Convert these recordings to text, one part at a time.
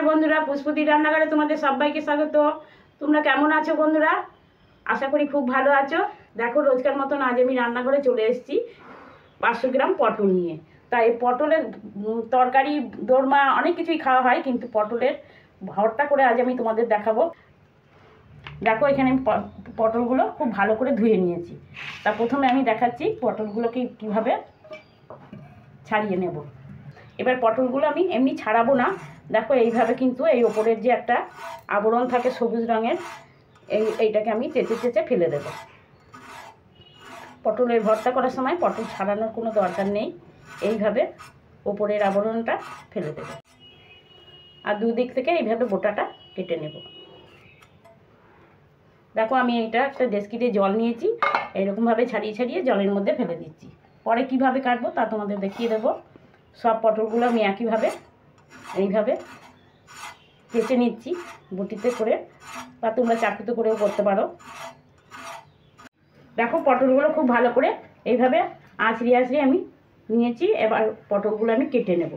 বন্ধুরা, পুষ্পতি রান্নাঘরে তোমাদের সবাইকে স্বাগত। তোমরা কেমন আছো বন্ধুরা? আশা করি খুব ভালো আছো। দেখো, রোজকার মতন আজ আমি রান্নাঘরে চলে এসেছি 500 গ্রাম পটল নিয়ে। তাই পটলের তরকারি, দোরমা অনেক কিছুই খাওয়া হয়, কিন্তু পটলের ভর্তা করে আজ আমি তোমাদের দেখাবো। দেখো, এখানে আমি পটলগুলো খুব ভালো করে ধুয়ে নিয়েছি। তা প্রথমে আমি দেখাচ্ছি পটলগুলোকে কীভাবে ছাড়িয়ে নেব। এবার পটলগুলো আমি এমনি ছাড়াবো না। দেখো, এইভাবে কিন্তু এই ওপরের যে একটা আবরণ থাকে সবুজ রঙের, এইটাকে আমি চেঁচে চেঁচে ফেলে দেব। পটলের ভর্তা করার সময় পটল ছাড়ানোর কোনো দরকার নেই, এইভাবে ওপরের আবরণটা ফেলে দেব। আর দুদিক থেকে এইভাবে গোটাটা কেটে নেব। দেখো, আমি এটা একটা ডেস্কিতে জল নিয়েছি, এইরকমভাবে ছাড়িয়ে ছাড়িয়ে জলের মধ্যে ফেলে দিচ্ছি। পরে কিভাবে কাটবো তা তোমাদের দেখিয়ে দেবো। সব পটলগুলো আমি একইভাবে এইভাবে কেটে নিচ্ছি বটিতে করে, বা তোমরা চাকুতে করেও করতে পারো। দেখো, পটলগুলো খুব ভালো করে এইভাবে আঁচড়িয়ে আঁচড়িয়ে আমি নিয়েছি। এবার পটলগুলো আমি কেটে নেব।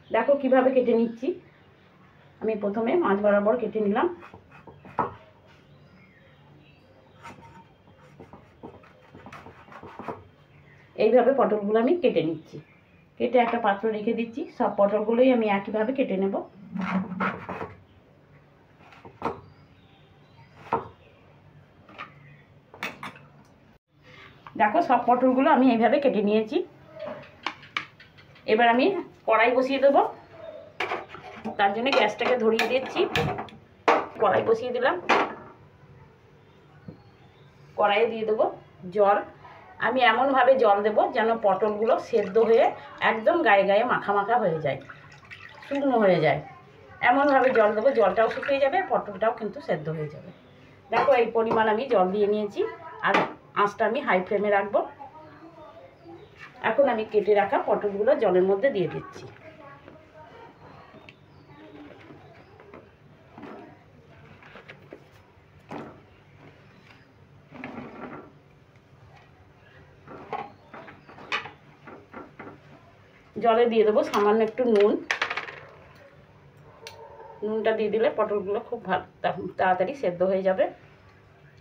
দেখো কিভাবে কেটে নিচ্ছি। আমি প্রথমে মাছ বরাবর কেটে নিলাম। এইভাবে পটলগুলো আমি কেটে নিচ্ছি। কেটে একটা পাত্র রেখে দিচ্ছি। সব পটলগুলোই আমি একইভাবে কেটে নেব। দেখো, সব পটলগুলো আমি এইভাবে কেটে নিয়েছি। এবার আমি কড়াই বসিয়ে দেবো। তার জন্য গ্যাসটাকে ধরিয়ে দিচ্ছি। কড়াই বসিয়ে দিলাম। কড়াইয়ে দিয়ে দেবো জল। আমি এমনভাবে জল দেবো যেন পটলগুলো সেদ্ধ হয়ে একদম গায়ে গায়ে মাখা মাখা হয়ে যায়, শুকনো হয়ে যায়। এমনভাবে জল দেবো, জলটাও শুকিয়ে যাবে, পটলটাও কিন্তু সেদ্ধ হয়ে যাবে। দেখো, এই পরিমাণ আমি জল দিয়ে নিয়েছি। আর আঁচটা আমি হাই ফ্লেমে রাখবো। এখন আমি কেটে রাখা পটলগুলো জলের মধ্যে দিয়ে দিচ্ছি। জলে দিয়ে দেবো সামান্য একটু নুন। নুনটা দিয়ে দিলে পটলগুলো খুব ভালো তাড়াতাড়ি সেদ্ধ হয়ে যাবে।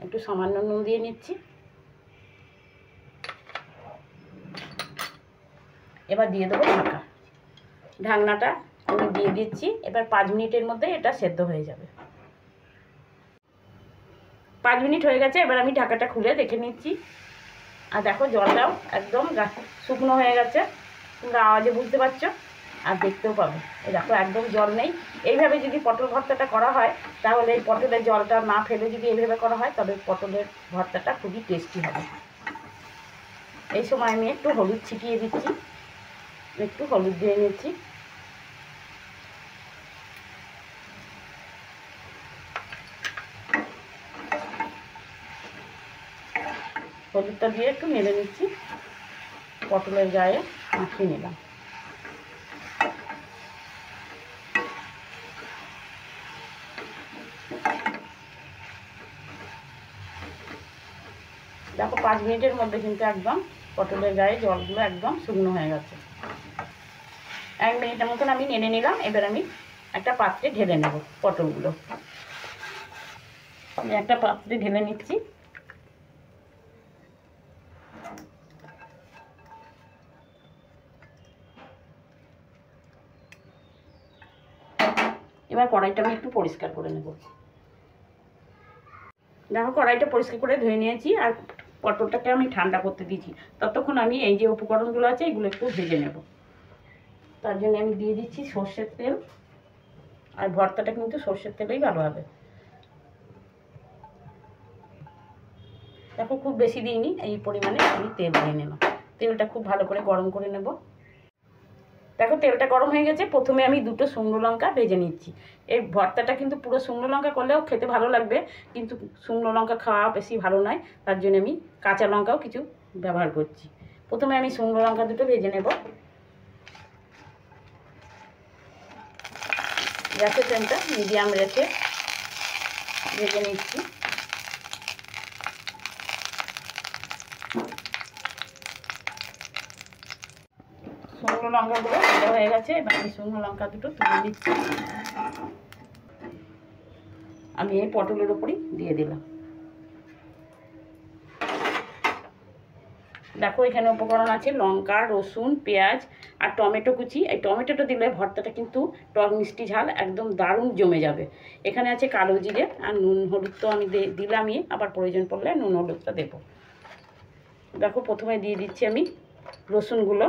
একটু সামান্য নুন দিয়ে নিচ্ছি। এবার দিয়ে দেবো ঢাকা। ঢাকনাটা আমি দিয়ে দিচ্ছি। এবার 5 মিনিটের মধ্যে এটা সেদ্ধ হয়ে যাবে। 5 মিনিট হয়ে গেছে। এবার আমি ঢাকাটা খুলে দেখে নিচ্ছি। আর দেখো, জলটাও একদম শুকনো হয়ে গেছে। তোমরা আওয়াজে বুঝতে পারছো, আর দেখতেও পাবে। এই দেখো, একদম জল নেই। এইভাবে যদি পটল ভর্তাটা করা হয়, তাহলে এই পটলের জলটা না ফেলে যদি এইভাবে করা হয়, তবে পটলের ভর্তাটা খুবই টেস্টি হবে। এই সময় আমি একটু হলুদ ছিটিয়ে দিচ্ছি। একটু হলুদ দিয়ে নিচ্ছি। হলুদটা দিয়ে একটু নেড়ে নিচ্ছি। পটলের গায়ে মাখিয়ে নিলাম। দেখো, 5 মিনিটের মধ্যে কিন্তু একদম পটলের গায়ে জলগুলো একদম শুকনো হয়ে গেছে। 1 মিনিটের মতন আমি নেড়ে নিলাম। এবার আমি একটা পাত্রে ঢেলে নেব পটলগুলো। আমি একটা পাত্রে ঢেলে নিচ্ছি। এবার কড়াইটা আমি একটু পরিষ্কার করে নেব। দেখো, কড়াইটা পরিষ্কার করে ধুয়ে নিয়েছি। আর পটলটাকে আমি ঠান্ডা করতে দিয়েছি। ততক্ষণ আমি এই যে উপকরণগুলো আছে এগুলো একটু ভেজে নেব। তার জন্য আমি দিয়ে দিচ্ছি সর্ষের তেল। আর ভর্তাটা কিন্তু সর্ষের তেলেই ভালো হবে। দেখো, খুব বেশি দিইনি, এই পরিমাণে আমি তেল দিয়ে নিলাম। তেলটা খুব ভালো করে গরম করে নেব। দেখো, তেলটা গরম হয়ে গেছে। প্রথমে আমি 2টো শুকনো লঙ্কা ভেজে নিচ্ছি। এই ভর্তাটা কিন্তু পুরো শুকনো লঙ্কা করলেও খেতে ভালো লাগবে, কিন্তু শুকনো লঙ্কা খাওয়া বেশি ভালো নয়। তার জন্য আমি কাঁচা লঙ্কাও কিছু ব্যবহার করছি। প্রথমে আমি শুকনো লঙ্কা 2টো ভেজে নেব। গ্যাসের ফ্লেমটা মিডিয়াম রেখে ভেজে নিচ্ছি। শুকনো লঙ্কাগুলো ভাজা হয়ে গেছে। এবার আমি শুকনো লঙ্কা দুটো তুলে দিচ্ছি। আমি এই পটলের ওপরই দিয়ে দিলাম। দেখো এখানে উপকরণ আছে লঙ্কা, রসুন, পেঁয়াজ আর টমেটো কুচি। এই টমেটোটা দিলে ভর্তাটা কিন্তু টক মিষ্টি ঝাল একদম দারুণ জমে যাবে। এখানে আছে কালো জিরে আর নুন হলুদ তো আমি দিলামই, আবার প্রয়োজন পড়লে নুন হলুদটা দেবো। দেখো প্রথমে দিয়ে দিচ্ছি আমি রসুনগুলো।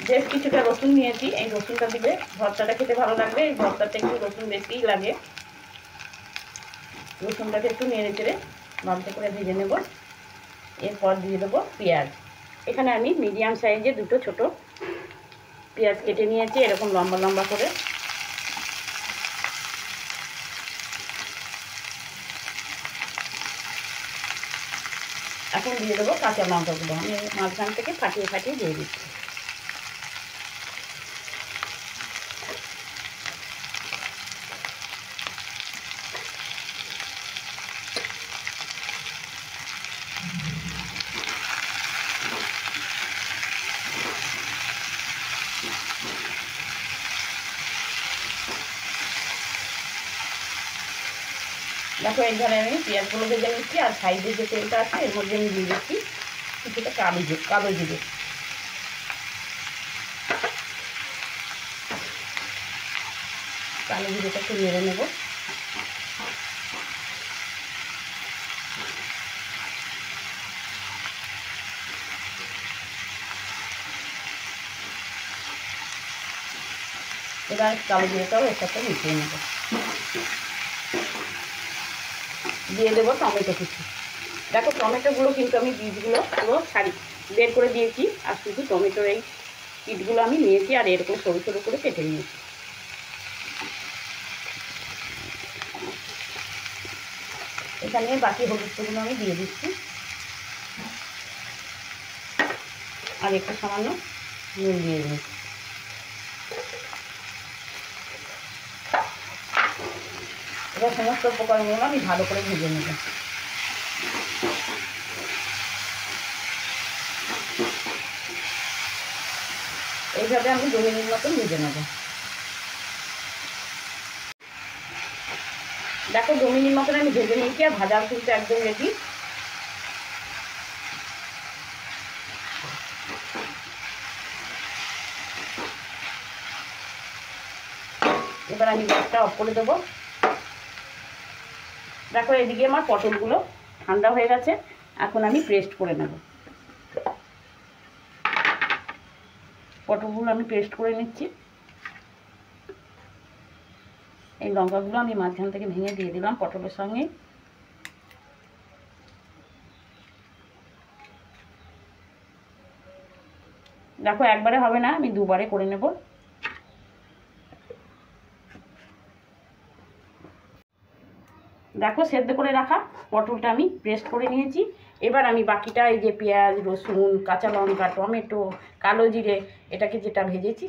বেশ কিছুটা রসুন নিয়েছি, এই রসুনটা দিলে ভর্তাটা খেতে ভালো লাগবে। এই ভর্তাটা একটু রসুন বেশিই লাগে। রসুনটাকে একটু নেড়ে চেড়ে ভালো করে ভেজে নেব। এরপর দিয়ে দেবো পেঁয়াজ। এখানে আমি মিডিয়াম সাইজে দুটো ছোট পেঁয়াজ কেটে নিয়েছি এরকম লম্বা লম্বা করে। এখন দিয়ে দেবো কাঁচা লঙ্কাগুলো। আমি মাঝখান থেকে ফাটিয়ে ফাটিয়ে দিয়ে দিচ্ছি। দেখো এইখানে আমি পেঁয়াজগুলো ভেজে নিচ্ছি, আর সাইডে যে তেলটা আছে এর মধ্যে আমি দিয়ে দিচ্ছি কিছুটা কালো জিরে। কালো জিরেটা একটু নেড়ে নেব। এবার কালো জিরেটাও এর সাথে মিশিয়ে নেব। দিয়ে দেবো টমেটো কুচি। দেখো টমেটোগুলো কিন্তু আমি বীজগুলো পুরো বের করে দিয়েছি, আর শুধু টমেটোর এই পিঠগুলো আমি নিয়েছি আর এরকম সরু সরু করে কেটে নিয়েছি। এখানে বাকি হলুদগুলো আমি দিয়ে দিচ্ছি, আর একটু সামান্য নুন দিয়ে দিচ্ছি। এবার সমস্ত উপকরণগুলো আমি ভালো করে ভেজে নেব। এইভাবে আমি 2 মিনিট মতন ভেজে নেব। দেখো 2 মিনিট মতন আমি ভেজে নিয়েছি, আর ভাজাও কিন্তু একদম রেডি। এবার আমি গ্যাসটা অফ করে দেবো। দেখো এদিকে আমার পটলগুলো ঠান্ডা হয়ে গেছে, এখন আমি পেস্ট করে নেব। পটলগুলো আমি পেস্ট করে নিচ্ছি। এই লঙ্কাগুলো আমি মাঝখান থেকে ভেঙে দিয়ে দিলাম পটলের সঙ্গে। দেখো একবারে হবে না, আমি দুবারে করে নেব। দেখো সেদ্ধ করে রাখা পটলটা আমি পেস্ট করে নিয়েছি। এবার আমি বাকিটা এই যে পেঁয়াজ, রসুন, কাঁচা লঙ্কা, টমেটো, কালো জিরে এটাকে যেটা ভেজেছি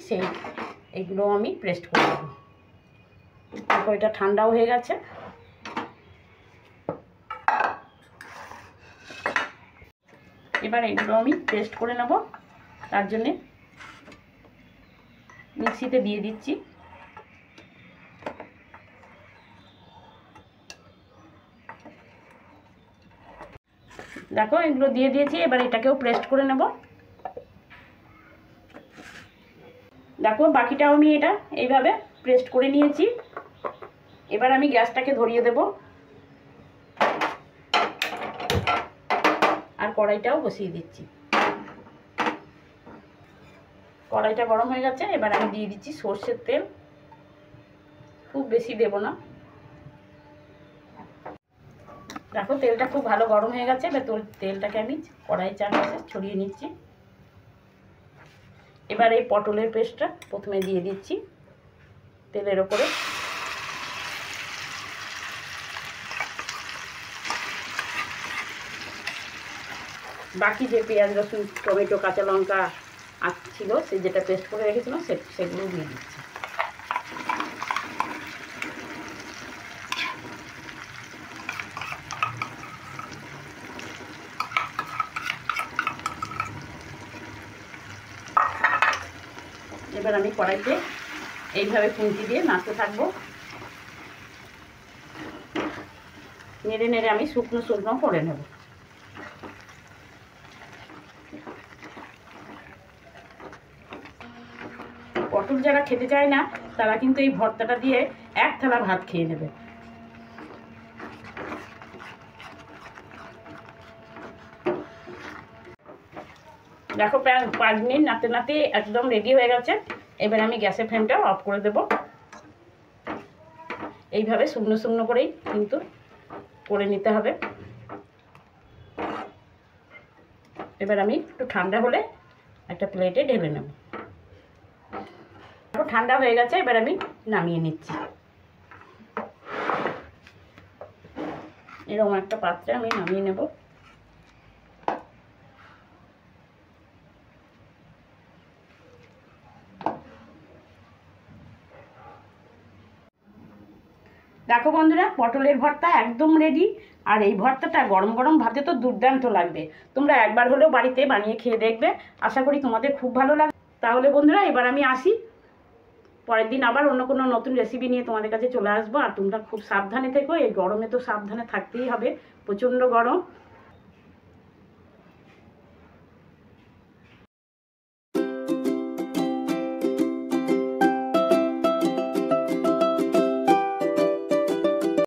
এইগুলো আমি পেস্ট করে দেবো। দেখো এটা ঠান্ডাও হয়ে গেছে। এবার এগুলো আমি পেস্ট করে নেব। তার জন্যে মিক্সিতে দিয়ে দিচ্ছি। দেখো এগুলো দিয়ে দিয়েছি, এবার এটাকেও পেস্ট করে নেব। দেখো বাকিটাও আমি এটা এইভাবে পেস্ট করে নিয়েছি। এবার আমি গ্যাসটাকে ধরিয়ে দেব, আর কড়াইটাও বসিয়ে দিচ্ছি। কড়াইটা গরম হয়ে গেছে, এবার আমি দিয়ে দিচ্ছি সর্ষের তেল। খুব বেশি দেব না। দেখো তেলটা খুব ভালো গরম হয়ে গেছে, এবার তেলটাকে আমি কড়াই চারপাশে ছড়িয়ে নিচ্ছি। এবার এই পটলের পেস্টটা প্রথমে দিয়ে দিচ্ছি তেলের ওপরে। বাকি যে পেঁয়াজ, রসুন, টমেটো, কাঁচা লঙ্কা ছিল সে যেটা পেস্ট করে রেখেছিলাম সেগুলো দিয়ে দিচ্ছি। এবার আমি কড়াইতে এইভাবে খুন্তি দিয়ে নাড়তে থাকবো। নেড়ে নেড়ে আমি শুকনো শুকনো করে নেব। পটল যারা খেতে চায় না তারা কিন্তু এই ভর্তাটা দিয়ে এক থালা ভাত খেয়ে নেবে। দেখো 5 মিনিট নাড়তে নাড়তে একদম রেডি হয়ে গেছে। এবার আমি গ্যাসের ফ্লেমটা অফ করে দেব। এইভাবে শুকনো শুকনো করেই কিন্তু করে নিতে হবে। এবার আমি একটু ঠান্ডা হলে একটা প্লেটে ঢেলে নেব। ঠান্ডা হয়ে গেছে, এবার আমি নামিয়ে নিচ্ছি। এরকম একটা পাত্রে আমি নামিয়ে নেব। দেখো বন্ধুরা, পটলের ভর্তা একদম রেডি। আর এই ভর্তাটা গরম গরম ভাতে তো দুর্দান্ত লাগবে। তোমরা একবার হলেও বাড়িতে বানিয়ে খেয়ে দেখবে, আশা করি তোমাদের খুব ভালো লাগবে। তাহলে বন্ধুরা, এবার আমি আসি। পরের দিন আবার অন্য কোনো নতুন রেসিপি নিয়ে তোমাদের কাছে চলে আসবো। আর তোমরা খুব সাবধানে থেকো, এই গরমে তো সাবধানে থাকতেই হবে, প্রচণ্ড গরম।